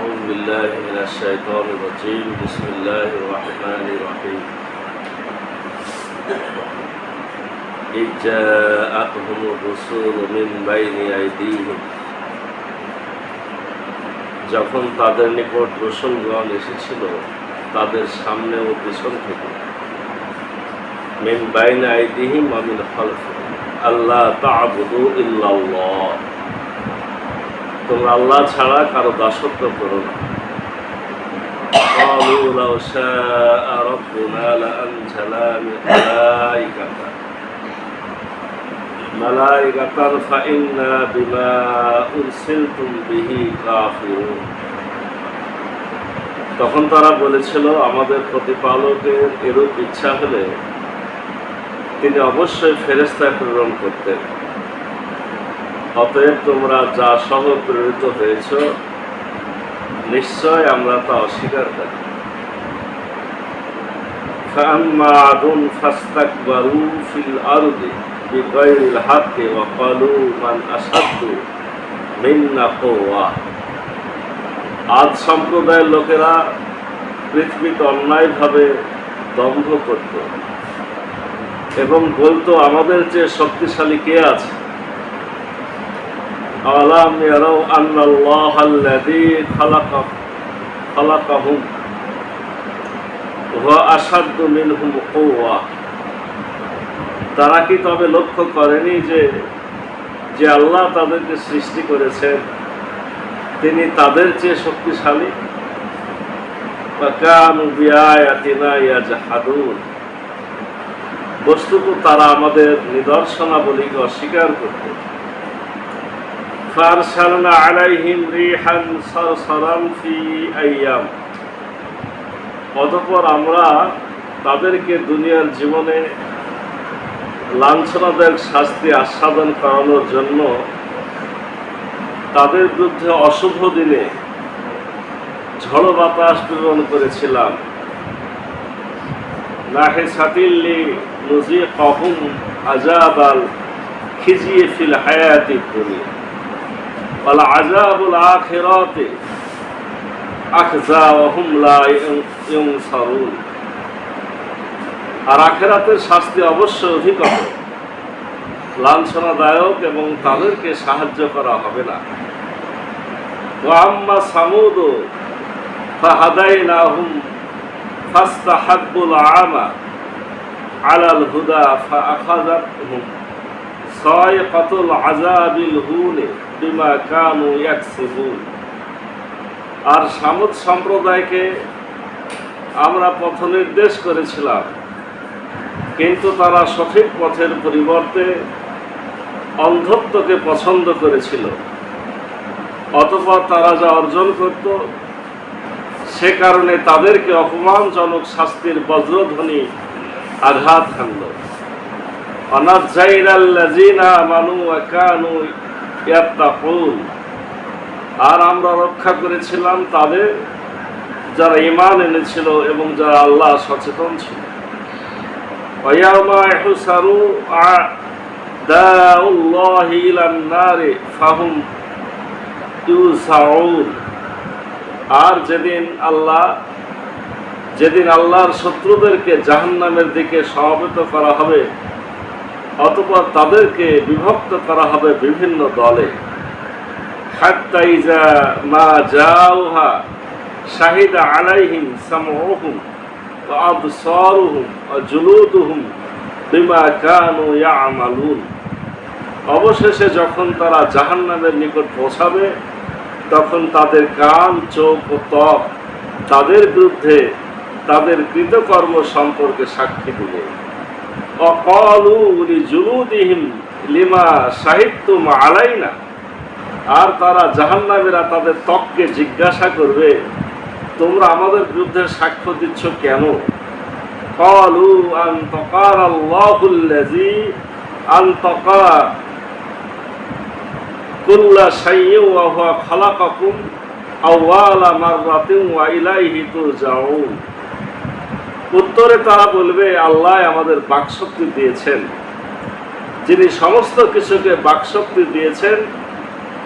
أعوذ بالله من الشيطان الرجيم بسم الله الرحمن الرحيم إذ جاءتهم الرسل من بين أيديهم যখন তাদের নিকট রাসূলগণ এসেছিল তাদের সামনে ও পিছন থেকে মিন বাইনা আইদিহিম ওয়া মিন খালফিহিম আল্লাহ তা'বুদু ইল্লাল্লাহ, তোমরা আল্লাহ ছাড়া কারো দাসত্ব করো না। ক্বালু লাউ শাআ রাব্বুনা লাআনজালা মালাইকাতান ফাইন্না বিমা উরসিলতুম বিহি কাফিরুন। তখন তারা বলেছিল, আমাদের প্রতিপালকের এরূপ ইচ্ছা হলে তিনি অবশ্যই ফেরেশতা প্রেরণ করতেন, অতএব তোমরা যা সহ প্রেরিত হয়েছ নিশ্চয় আমরা তা অস্বীকার করি। ফাআম্মা আদুন ফাস্তাকবারু ফিল আরদি বিগাইরিল হাক্কি ওয়া ক্বালু মান আশাদ্দু মিন্না কুওয়া। আদ সম্প্রদায়ের লোকেরা পৃথিবীতে অন্যায়ভাবে দম্ভ করত এবং বলতো, আমাদের চেয়ে শক্তিশালী কে আছে? আলাম ইয়ারাউ আন্নাল্লাহাল্লাযী খালাকাহুম ওয়া আশাদ্দু মিনহুম কুওয়া। তারা কি তবে লক্ষ্য করেনি যে আল্লাহ তাদেরকে সৃষ্টি করেছেন তিনি তাদের চেয়ে শক্তিশালী? ওয়া কানু বিআয়াতিনা ইয়াজহাদুন, বস্তুত তারা আমাদের নিদর্শনাবলীকে অস্বীকার করত। ফারসালনা আলাইহিম রিহান সারসারান ফি আইয়াম, অতঃপর আমরা তাদেরকে দুনিয়ার জীবনে লাঞ্ছনাদায়ক শাস্তি আস্বাদন করানোর জন্য তাদের বিরুদ্ধে অশুভ দিনে ঝড় বাতাস প্রেরণ করেছিলাম। নাহিসাতিল্লি নুযিকাহুম আযাবাল খিজি ফিল হায়াতিদ দুনিয়া ওয়াল আযাবুল আখিরাতি আখযা ওয়া হুম লা ইউনসারুন। আর আখিরাতের শাস্তি অবশ্যই অধিকতর লাঞ্ছনাদায়ক এবং তাদেরকে সাহায্য করা হবে না। ওয়া আম্মা সামুদ ফাহাদাইনাহুম ফাস্তাহাব্বুল আমা আলাল হুদা ফাআখাযাতহুম সায়কাতুল আযাবিল হুন বিমা কানু ইয়াকসিবুন। আর সামুদ সম্প্রদায়কে আমরা পথ নির্দেশ করেছিলাম, কিন্তু তারা সঠিক পথের পরিবর্তে অন্ধত্বকে পছন্দ করেছিল। অতঃপর তারা যা অর্জন করত সে কারণে তাদেরকে অপমানজনক শাস্তির বজ্রধ্বনি আঘাত হানল। অনাজ্জাইনাল্লাযীনা আমানু ওয়া কানু ইয়াত্তাকুন, আর আমরা রক্ষা করেছিলাম তাদের যারা ঈমান এনেছিল এবং যারা আল্লাহ সচেতন ছিল। ওয়ায়াউমা ইহসারু আ'দাউল্লাহি ইলান নারি ফাহুম ইউসাউন, আর যেদিন আল্লাহর শত্রুদেরকে জাহান্নামের দিকে সমবেত করা হবে, অতঃপর তাদেরকে বিভক্ত করা হবে বিভিন্ন দলে। হাত্তা ইযা মা জাউহা শাহিদা আলাইহিম সামউহুম ওয়া আবসারুহুম ওয়া জুলুদুহুম বিমা কানু ইয়ামালুন। অবশেষে যখন তারা জাহান্নামের নিকট পৌঁছাবে তখন তাদের কান, চোখ ও ত্বক তাদের বিরুদ্ধে তাদের কৃতকর্ম সম্পর্কে সাক্ষী দিবে। ওয়াকালু লিজুলুদিহিম লিমা শাহিদতুম আলাইনা, আর তারা জাহান্নামীরা তাদের ত্বককে জিজ্ঞাসা করবে, তোমরা আমাদের বিরুদ্ধে সাক্ষ্য দিচ্ছ কেন? ক্বালু আনতাকারাল্লাহুল্লাযী আনতাকা কুল্লা শাইইন ওয়া হুয়া খালাকাকুম আওয়ালা মাররাতিন ওয়া ইলাইহি তুরজাউন। উত্তরে তারা বলবে, আল্লাহ আমাদের বাকশক্তি দিয়েছেন, যিনি সমস্ত কিছুকে বাকশক্তি দিয়েছেন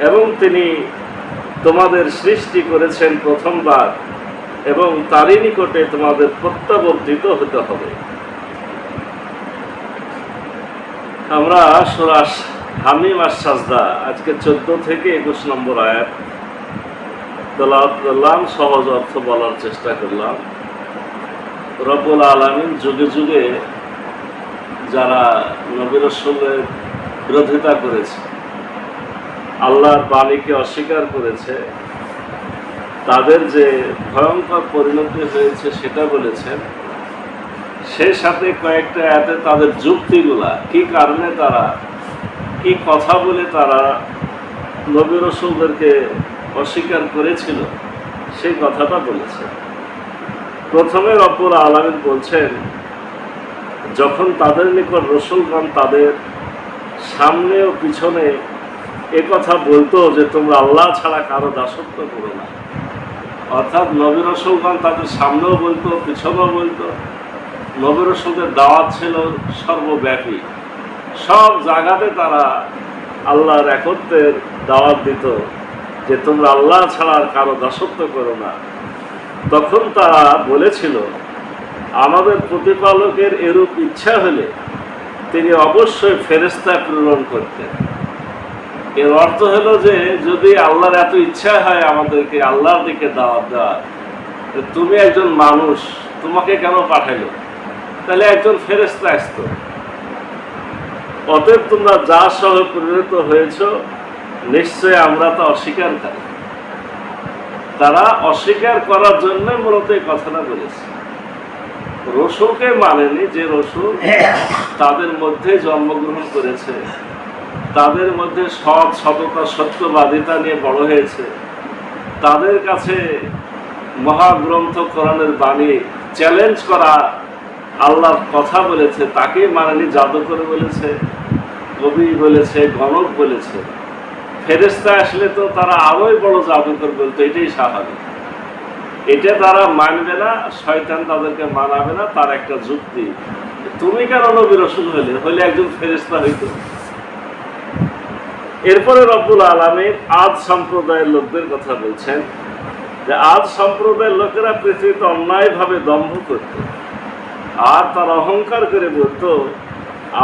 এবং তিনি তোমাদের সৃষ্টি করেছেন প্রথমবার এবং তারই নিকটে তোমাদের প্রত্যাবর্তিত হতে হবে। আমরা সূরা হামিম আস-সাজদা আজকে 14 থেকে 21 নম্বর আয়াত তেলাওয়াত করলাম, সহজ অর্থ বলার চেষ্টা করলাম। রব্বুল আলামিন যুগে যুগে যারা নবী রাসূলের বিরোধিতা করেছে, আল্লাহর বাণীকে অস্বীকার করেছে, তাদের যে ভয়ঙ্কর পরিণতি হয়েছে সেটা বলেছেন। সেই সাথে কয়েকটা আয়াতে তাদের যুক্তিগুলা, কি কারণে তারা কি কথা বলে তারা নবী রাসূলদেরকে অস্বীকার করেছিল সেই কথাটা বলেছে। প্রথমে রব্বুল আলামিন বলছেন, যখন তাদের নিকট রাসূলগণ তাদের সামনে ও পিছনে এ কথা বলতো যে তোমরা আল্লাহ ছাড়া কারো দাসত্ব করো না, অর্থাৎ নবী রাসূলগণ তাদের সামনেও বলতো, পিছনেও বলতো। নবী রাসূলদের দাওয়াত ছিল সর্বব্যাপী, সব জায়গাতে তারা আল্লাহর একত্বের দাওয়াত দিত যে তোমরা আল্লাহ ছাড়া আর কারো দাসত্ব করো না। তখন তারা বলেছিল, আমাদের প্রতিপালকের এরূপ ইচ্ছা হলে তিনি অবশ্যই ফেরেশতা প্রেরণ করতেন। এর অর্থ হলো যে যদি আল্লাহর এত ইচ্ছা হয় আমাদেরকে আল্লাহর দিকে দাওয়াত দেওয়ার, তুমি একজন মানুষ, তোমাকে কেন পাঠাইলো? তাহলে একজন ফেরেশতা আসতো। অতএব তোমরা যা সহ পরিণত হয়েছ নিশ্চয় আমরা তা অস্বীকার করি। তারা অস্বীকার করার জন্য মূলত এই কথাটা বলেছে। রসুলকে মানেনি, যে রসুল তাদের মধ্যে জন্মগ্রহণ করেছে, তাদের মধ্যে সৎ, সততা, সত্যবাদিতা নিয়ে বড় হয়েছে, তাদের কাছে মহাগ্রন্থ কোরআনের বাণী চ্যালেঞ্জ করা আল্লাহর কথা বলেছে, তাকে মানেনি। জাদুকর বলেছে, কবি বলেছে, গণক বলেছে। ফেরেশতা আসলে তো তারা আরোই বড় জাদুকর বলতো, এটাই স্বাভাবিক। এটা তারা মানবে না, শয়তান তাদেরকে মানাবে না, তার একটা যুক্তি। তুমি কেন নবী রাসূল হলে একজন ফেরেশতা হইতো। এরপরে রব্বুল আলামিন আদ সম্প্রদায়ের লোকদের কথা বলছেন যে আদ সম্প্রদায়ের লোকেরা পৃথিবীতে অন্যায়ভাবে দম্ভ করত, আর তার অহংকার করে বলতো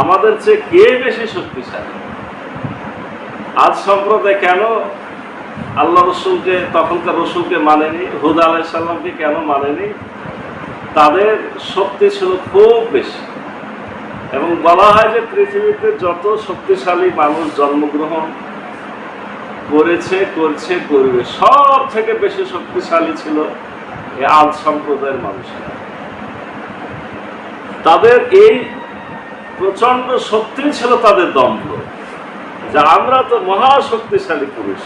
আমাদের চেয়ে কে বেশি শক্তিশালী। আজ সম্প্রদায় কেন আল্লাহ রসুলকে, তখনকার রসুলকে মানেনি, হুদ আলাইহিস সালামকে কেন মানেনি? তাদের শক্তি ছিল খুব বেশি। এবং বলা হয় যে পৃথিবীতে যত শক্তিশালী মানুষ জন্মগ্রহণ করেছে, করছে, করবে, সব থেকে বেশি শক্তিশালী ছিল এই আদ সম্প্রদায়ের মানুষেরা। তাদের এই প্রচন্ড শক্তি ছিল তাদের দম্ভ, যে আমরা তো মহা শক্তিশালী পুরুষ,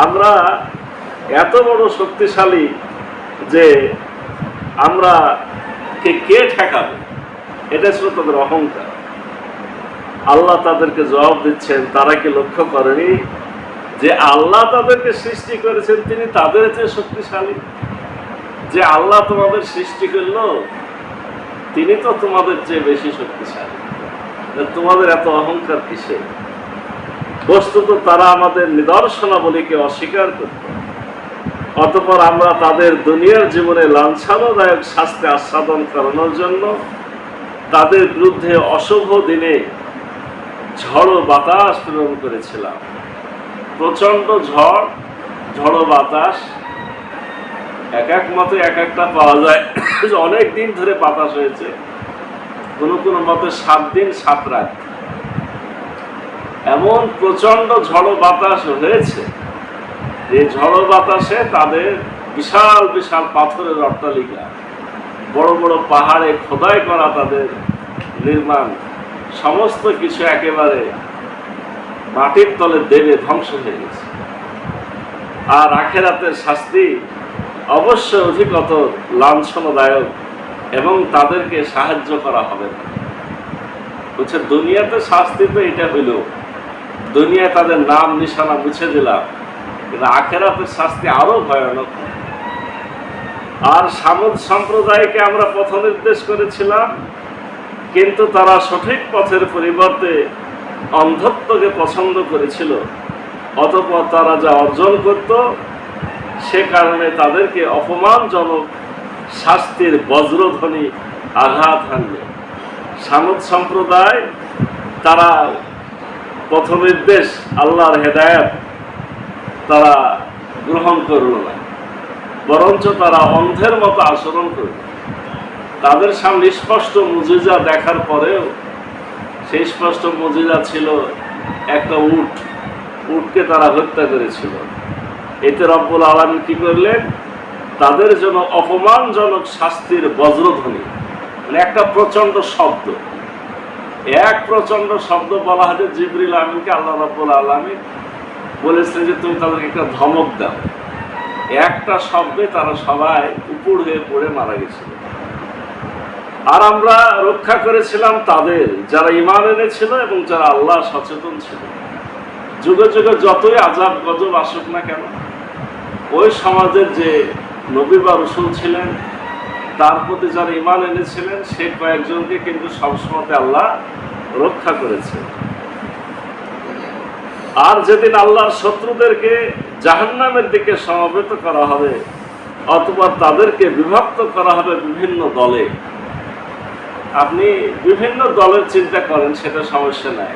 আমরা এত বড় শক্তিশালী যে আমরা কে ঠেকাবে, এটা ছিল তাদের অহংকার। আল্লাহ তাদেরকে জবাব দিচ্ছেন, তারা কি লক্ষ্য করেনি যে আল্লাহ তাদেরকে সৃষ্টি করেছেন, তিনি তাদের চেয়ে শক্তিশালী? যে আল্লাহ তোমাদের সৃষ্টি করলো তিনি তো তোমাদের চেয়ে বেশি শক্তিশালী, তোমাদের এত অহংকার কিসে? বস্তুত তারা আমাদের নিদর্শনাবলীকে অস্বীকার করত। অতঃপর আমরা তাদের দুনিয়ার জীবনে লাঞ্ছনাদায়ক শাস্তি আস্বাদন করানোর জন্য তাদের বিরুদ্ধে অশুভ দিনে ঝড়ো বাতাস প্রেরণ করেছিলাম। প্রচন্ড ঝড়ো বাতাস, এক এক মতে এক একটা পাওয়া যায়। অনেক দিন ধরে বাতাস হয়েছে, কোনো কোনো মতে 7 দিন 7 রাত। এমন প্রচন্ড ঝড়ো বাতাস হয়েছে, এই ঝড়ো বাতাসে তাদের বিশাল বিশাল পাথরের অট্টালিকা, বড় বড় পাহাড়ে খোদাই করা তাদের নির্মাণ, সমস্ত কিছু একেবারে মাটির তলে দেবে ধ্বংস হয়ে গেছে। আর আখিরাতের শাস্তি অবশ্যই অধিকতর লাঞ্ছনাদায়ক, এবং তাদেরকে সাহায্য করা হবে না। বলছে দুনিয়াতে শাস্তি তো এটা হইল, দুনিয়ায় তাদের নাম নিশানা মুছে দিলাম, কিন্তু আখিরাতের শাস্তি আরো ভয়ানক। আর সামুদ সম্প্রদায়কে আমরা পথ নির্দেশ করেছিলাম, কিন্তু তারা সঠিক পথের পরিবর্তে অন্ধত্বকে পছন্দ করেছিল। অতঃপর তারা যা অর্জন করত সে কারণে তাদেরকে অপমানজনক শাস্তির বজ্রধ্বনি আঘাত হানল। সামুদ সম্প্রদায় তারা পথনির্দেশ আল্লাহর হেদায়েত তারা গ্রহণ করল না, বরঞ্চ তারা অন্ধের মতো আচরণ করল। তাদের সামনে স্পষ্ট মুজিজা দেখার পরেও, সেই স্পষ্ট মুজিজা ছিল একটা উটকে তারা হত্যা করেছিল। এতে রব্বুল আলামিন কি করলেন? তাদের জন্য অপমানজনক শাস্তির বজ্রধ্বনি, মানে একটা প্রচন্ড শব্দ, এক প্রচন্ড শব্দ বলা হয় যে জিবরিল আমিনকে আল্লাহ রাব্বুল আলামিন বলেছিলেন যে তুমি তাদেরকে একটা ধমক দাও। একটা শব্দে তারা সবাই উপর হয়ে পড়ে মারা গেছিল। আর আমরা রক্ষা করেছিলাম তাদের যারা ঈমান এনেছিল এবং যারা আল্লাহ সচেতন ছিল। যুগে যুগে যতই আযাব গজব আসুক না কেন, ওই সমাজের যে নবী বা রাসূল ছিলেন তার প্রতি যারা ঈমান এনেছিলেন সে কয়েকজনকে কিন্তু সবসময় আল্লাহ রক্ষা করেছে। আর যেদিন আল্লাহর শত্রুদেরকে জাহান্নামের দিকে সমবেত করা হবে অথবা তাদেরকে বিভক্ত করা হবে বিভিন্ন দলে, আপনি বিভিন্ন দলের চিন্তা করেন সেটা সমস্যা নাই,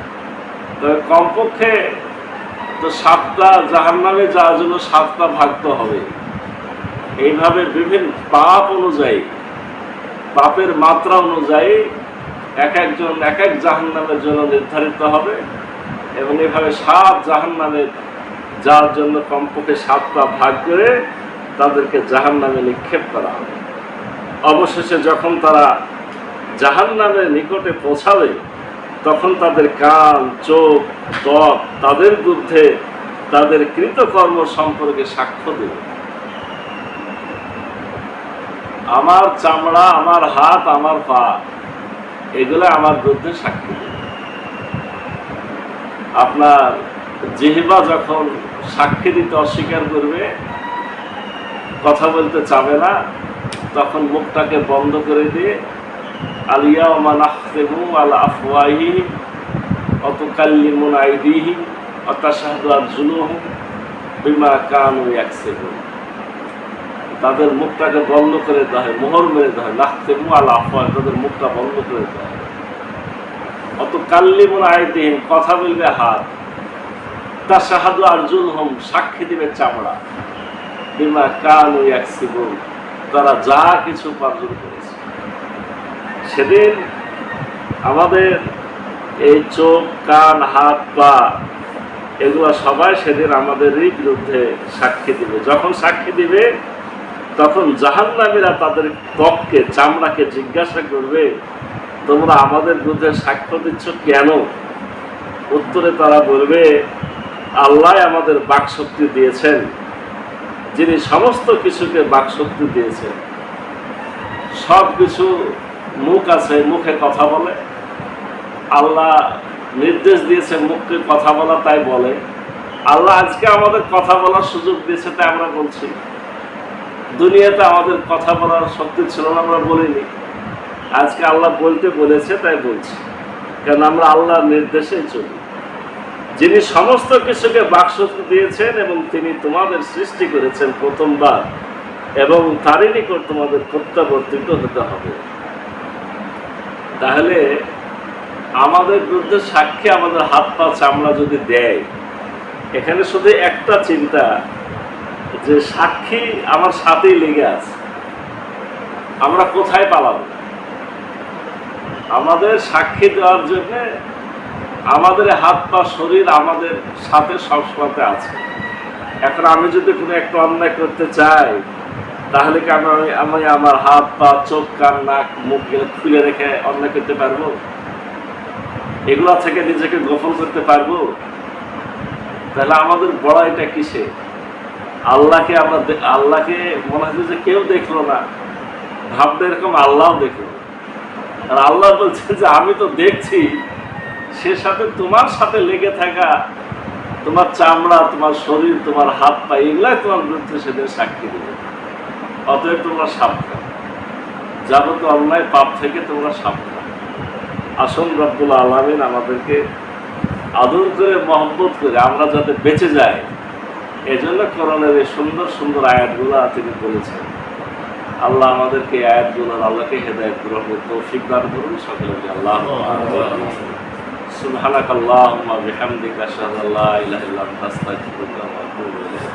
তবে কমপক্ষে তো 7টা জাহান্নামে যাওয়ার জন্য 7টা ভাগ তো হবে। এইভাবে বিভিন্ন পাপ অনুযায়ী, পাপের মাত্রা অনুযায়ী এক একজন এক এক জাহান্নামের জন্য নির্ধারিত হবে এবং এভাবে 7 জাহান্নামে যাওয়ার জন্য কমপক্ষে 7টা ভাগ করে তাদেরকে জাহান্নামে নিক্ষেপ করা হবে। অবশেষে যখন তারা জাহান্নামের নিকটে পৌঁছাবে তখন তাদের কান, চোখ, ত্বক তাদের বিরুদ্ধে তাদের কৃতকর্ম সম্পর্কে সাক্ষ্য দেবে। আমার চামড়া, আমার হাত, আমার পা, এগুলো আমার বিরুদ্ধে সাক্ষী দেবে। আপনার জিহ্বা যখন সাক্ষী দিতে অস্বীকার করবে, কথা বলতে চাবে না, তখন মুখটাকে বন্ধ করে দিয়ে আলিয়াউমা নাখতিমু আলা আফওয়াহিহিম ওয়া তুকাল্লিমুনা আইদিহিম ওয়া তাশহাদু আরজুলুহুম বিমা কানু ইয়াকসিবুন। তাদের মুখটাকে বন্ধ করে দেওয়া হয়, মোহর মেরে দেওয়া হয়। নাখতিমু আলা আফওয়াহিহিম, তাদের মুখটা বন্ধ করে দেওয়া হয়। ওয়া তুকাল্লিমুনা আইদিহিম, কথা বলবে হাত। তাশহাদু আরজুলুহুম, সাক্ষী দিবে চামড়া। বিমা কানু ইয়াকসিবুন, তারা যা কিছু উপার্জন করেছে। সেদিন আমাদের এই চোখ, কান, হাত, পা এগুলো সবাই সেদিন আমাদেরই বিরুদ্ধে সাক্ষী দিবে। যখন সাক্ষী দিবে তখন জাহান্নামীরা তাদের ত্বককে, চামড়াকে জিজ্ঞাসা করবে, তোমরা আমাদের বিরুদ্ধে সাক্ষ্য দিচ্ছ কেন? উত্তরে তারা বলবে, আল্লাহ আমাদের বাকশক্তি দিয়েছেন, যিনি সমস্ত কিছুকে বাকশক্তি দিয়েছেন। সব কিছু মুখ আছে, মুখে কথা বলে। আল্লাহ নির্দেশ দিয়েছে মুখকে কথা বলা, তাই বলে। আল্লাহ আজকে আমাদের কথা বলার সুযোগ দিয়েছে, তাই আমরা বলছি। দুনিয়াতে আমাদের কথা বলার শক্তি ছিল না, আমরা বলিনি। আজকে আল্লাহ বলতে বলেছে, তাই বলছি, কারণ আমরা আল্লাহর নির্দেশেই চলি। যিনি সমস্ত কিছুকে বাকশক্তি দিয়েছেন এবং তিনি তোমাদের সৃষ্টি করেছেন প্রথমবার, এবং তারই নিকট তোমাদের প্রত্যাবর্তিত হতে হবে। তাহলে আমাদের বিরুদ্ধে সাক্ষী আমাদের হাত পা চামড়া যদি দেয়, এখানে শুধু একটা চিন্তা যে সাক্ষী আমার সাথেই লেগে আছে, আমরা কোথায় পালাবো? আমাদের সাক্ষী দেওয়ার জন্য আমাদের হাত পা শরীর আমাদের সাথে সবসময় আছে। এখন আমি যদি কোনো একটা অন্যায় করতে চাই, তাহলে কি আমি আমার হাত পা, চোখ, কান, নাক, মুখ খুলে রেখে অন্যায় করতে পারবো? এগুলা থেকে নিজেকে গোপন করতে পারবো? তাহলে আমাদের বড়াইটা কিসে? আল্লাহকে আল্লাহকে মনে হয় যে কেউ দেখলো না, ভাবতে এরকম আল্লাহ দেখলো। আর আল্লাহ বলছে যে আমি তো দেখছি, সে সাথে তোমার সাথে লেগে থাকা তোমার চামড়া, তোমার শরীর, তোমার হাত পা, এগুলাই তোমার বিরুদ্ধে সেদিন সাক্ষী দেবে। অতএব তোমরা সাবধান, যাবতীয় অন্যায় পাপ থেকে তোমরা সাবধান। আসুন রব্বুল আলামিন আমাদেরকে আদর করে মহব্বত করে আমরা যাতে বেঁচে যাই, এজন্য কোরআনের এই সুন্দর সুন্দর আয়াতগুলো তিনি বলেছেন। আল্লাহ আমাদেরকে এই আয়াতগুলোর আল্লাহকে হেদায়েত গ্রহণের তৌফিক দান করুন সকলকে। আল্লাহ সুবহানাকাল্লাহুম্মা বিহামদিকা আশহাদু আল্লা ইলাহা ইল্লা আনতা আস্তাগফিরুকা ওয়া আতুবু ইলাইক।